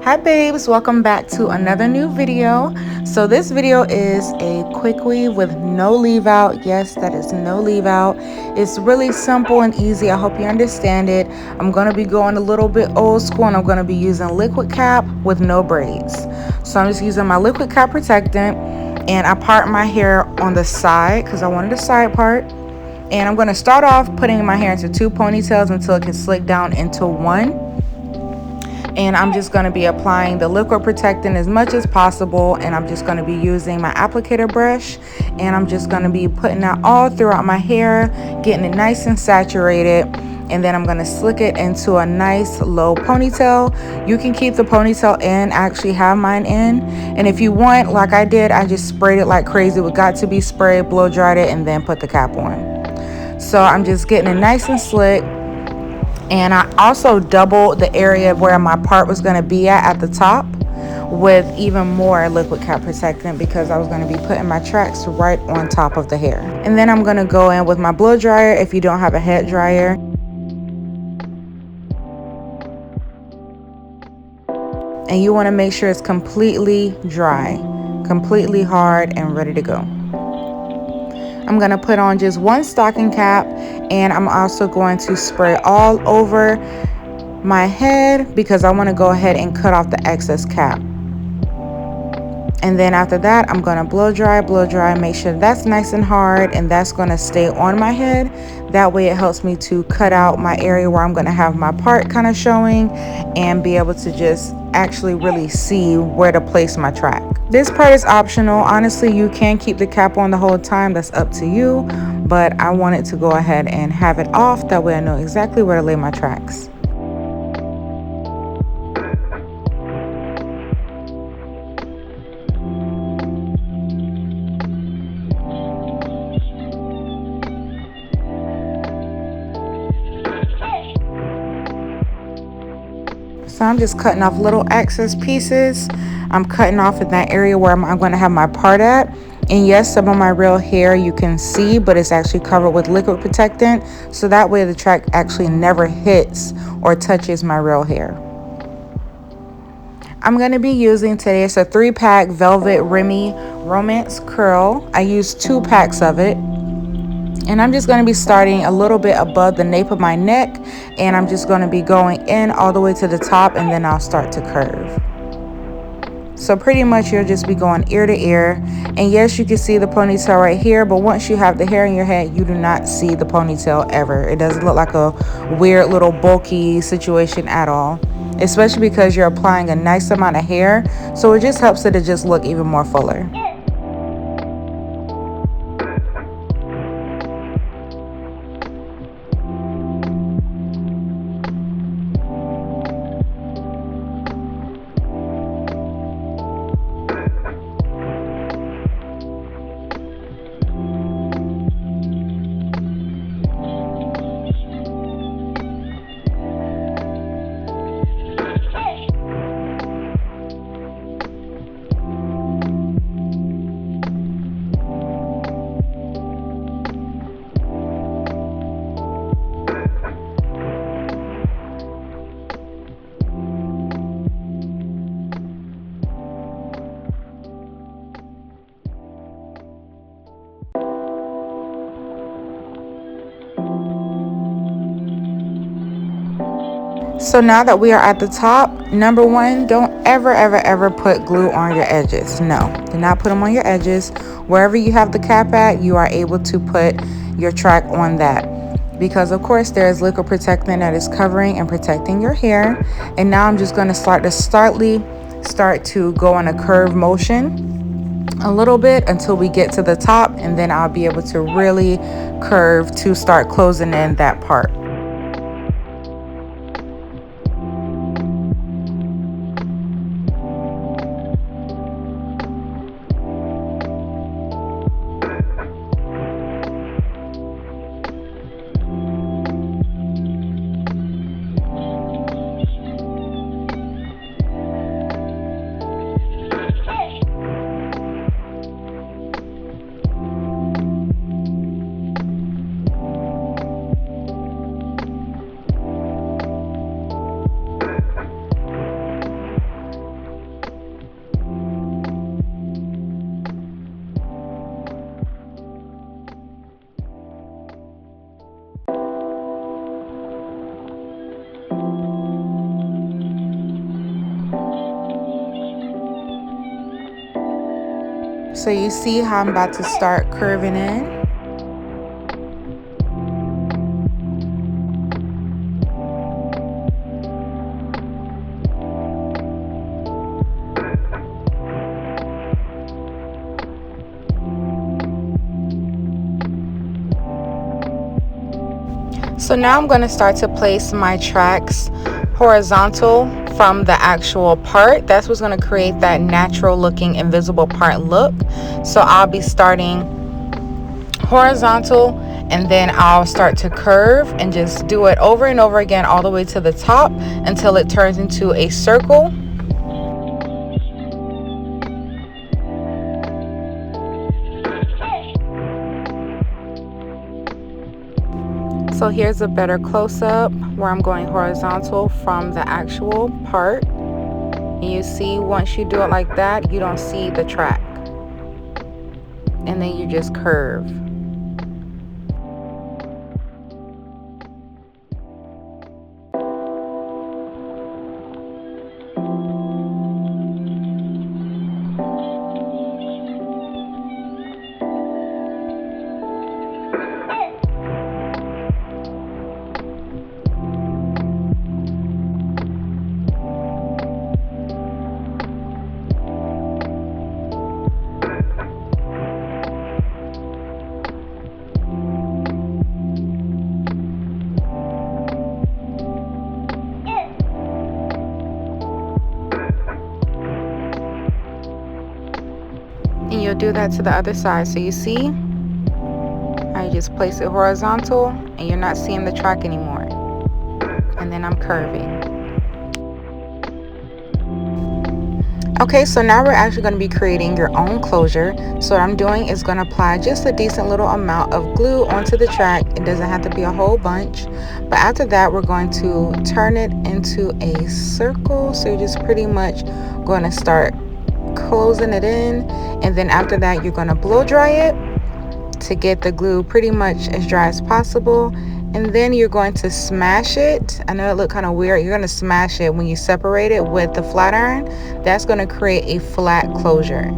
Hi babes, welcome back to another new video. So this video is a quick weave with no leave out. Yes, that is no leave out. It's really simple and easy. I hope you understand it. I'm going to be going a little bit old school and I'm going to be using liquid cap with no braids. So I'm just using my liquid cap protectant and I part my hair on the side because I wanted a side part. And I'm going to start off putting my hair into two ponytails until it can slick down into one. And I'm just going to be applying the liquid protectant as much as possible, and I'm just going to be using my applicator brush, and I'm just going to be putting that all throughout my hair, getting it nice and saturated, and then I'm going to slick it into a nice low ponytail. You can keep the ponytail in. I actually have mine in, and if you want, like I did, I just sprayed it like crazy. It got to be sprayed, blow dried it, and then put the cap on. So I'm just getting it nice and slick. And I also doubled the area where my part was going to be at the top with even more liquid cap protectant because I was going to be putting my tracks right on top of the hair. And then I'm going to go in with my blow dryer if you don't have a head dryer. And you want to make sure it's completely dry, completely hard and ready to go. I'm going to put on just one stocking cap, and I'm also going to spray all over my head because I want to go ahead and cut off the excess cap. And then after that, I'm going to blow dry, make sure that's nice and hard and that's going to stay on my head. That way it helps me to cut out my area where I'm going to have my part kind of showing and be able to just actually really see where to place my track. This part is optional. Honestly, you can keep the cap on the whole time. That's up to you. But I wanted to go ahead and have it off. That way I know exactly where to lay my tracks. So I'm just cutting off little excess pieces. I'm cutting off in that area where I'm going to have my part at. And yes, some of my real hair you can see, but it's actually covered with liquid protectant. So that way the track actually never hits or touches my real hair. I'm going to be using today, it's a 3-pack Velvet Remi Romance Curl. I used 2 packs of it. And I'm just going to be starting a little bit above the nape of my neck, and I'm just going to be going in all the way to the top, and then I'll start to curve. So pretty much you'll just be going ear to ear. And yes, you can see the ponytail right here, but once you have the hair in your head, you do not see the ponytail ever. It doesn't look like a weird little bulky situation at all, especially because you're applying a nice amount of hair. So it just helps it to just look even more fuller. So now that we are at the top, number one, don't ever put glue on your edges. No, do not put them on your edges. Wherever you have the cap at, you are able to put your track on that. Because of course there is liquid protectant that is covering and protecting your hair. And now I'm just going to start to go in a curve motion a little bit until we get to the top, and then I'll be able to really curve to start closing in that part. So you see how I'm about to start curving in. So now I'm going to start to place my tracks horizontal from the actual part. That's what's going to create that natural looking invisible part look. So I'll be starting horizontal, and then I'll start to curve and just do it over and over again all the way to the top until it turns into a circle. So here's a better close-up where I'm going horizontal from the actual part. And you see, once you do it like that, you don't see the track. And then you just curve. And you'll do that to the other side. So you see how you just place it horizontal and you're not seeing the track anymore. And then I'm curving. Okay, so now we're actually going to be creating your own closure. So what I'm doing is going to apply just a decent little amount of glue onto the track. It doesn't have to be a whole bunch. But after that, we're going to turn it into a circle. So you're just pretty much going to start closing it in, and then after that you're going to blow dry it to get the glue pretty much as dry as possible, and then you're going to smash it. I know it looked kind of weird. You're going to smash it when you separate it with the flat iron. That's going to create a flat closure.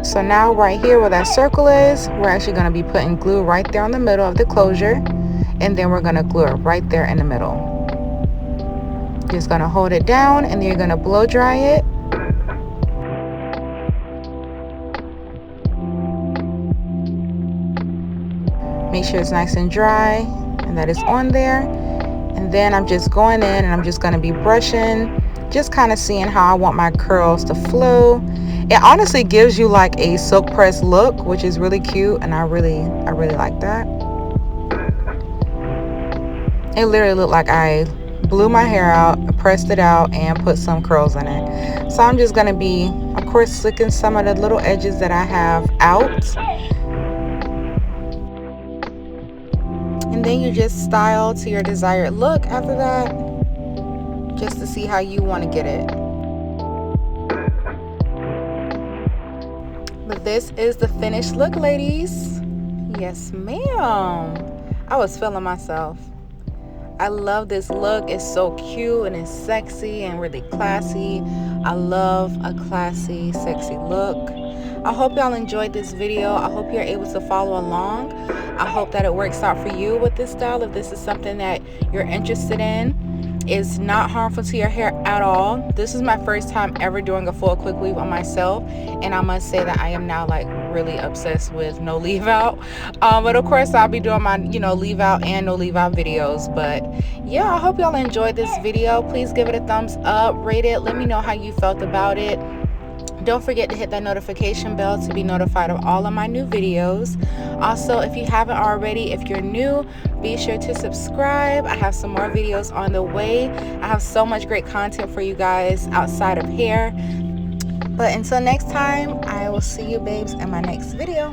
So now right here where that circle is, we're actually going to be putting glue right there in the middle of the closure, and then we're going to glue it right there in the middle. Just going to hold it down, and then you're going to blow dry it. Make sure it's nice and dry and that it's on there. And then I'm just going in and I'm just going to be brushing, just kind of seeing how I want my curls to flow. It honestly gives you like a silk press look, which is really cute, and I really like that. It literally looked like I blew my hair out, pressed it out, and put some curls in it. So I'm just going to be, of course, slicking some of the little edges that I have out. And then you just style to your desired look after that, just to see how you want to get it. But this is the finished look, ladies. Yes, ma'am. I was feeling myself. I love this look. It's so cute and it's sexy and really classy. I love a classy, sexy look. I hope y'all enjoyed this video. I hope you're able to follow along. I hope that it works out for you with this style. If this is something that you're interested in, it's not harmful to your hair at all. This is my first time ever doing a full quick weave on myself, and I must say that I am now like really obsessed with no leave out. But of course I'll be doing my leave out and no leave out videos. But yeah, I hope y'all enjoyed this video. Please give it a thumbs up, rate it, let me know how you felt about it. Don't forget to hit that notification bell to be notified of all of my new videos. Also, if you haven't already, if you're new, be sure to subscribe. I have some more videos on the way. I have so much great content for you guys outside of hair. But until next time, I will see you babes in my next video.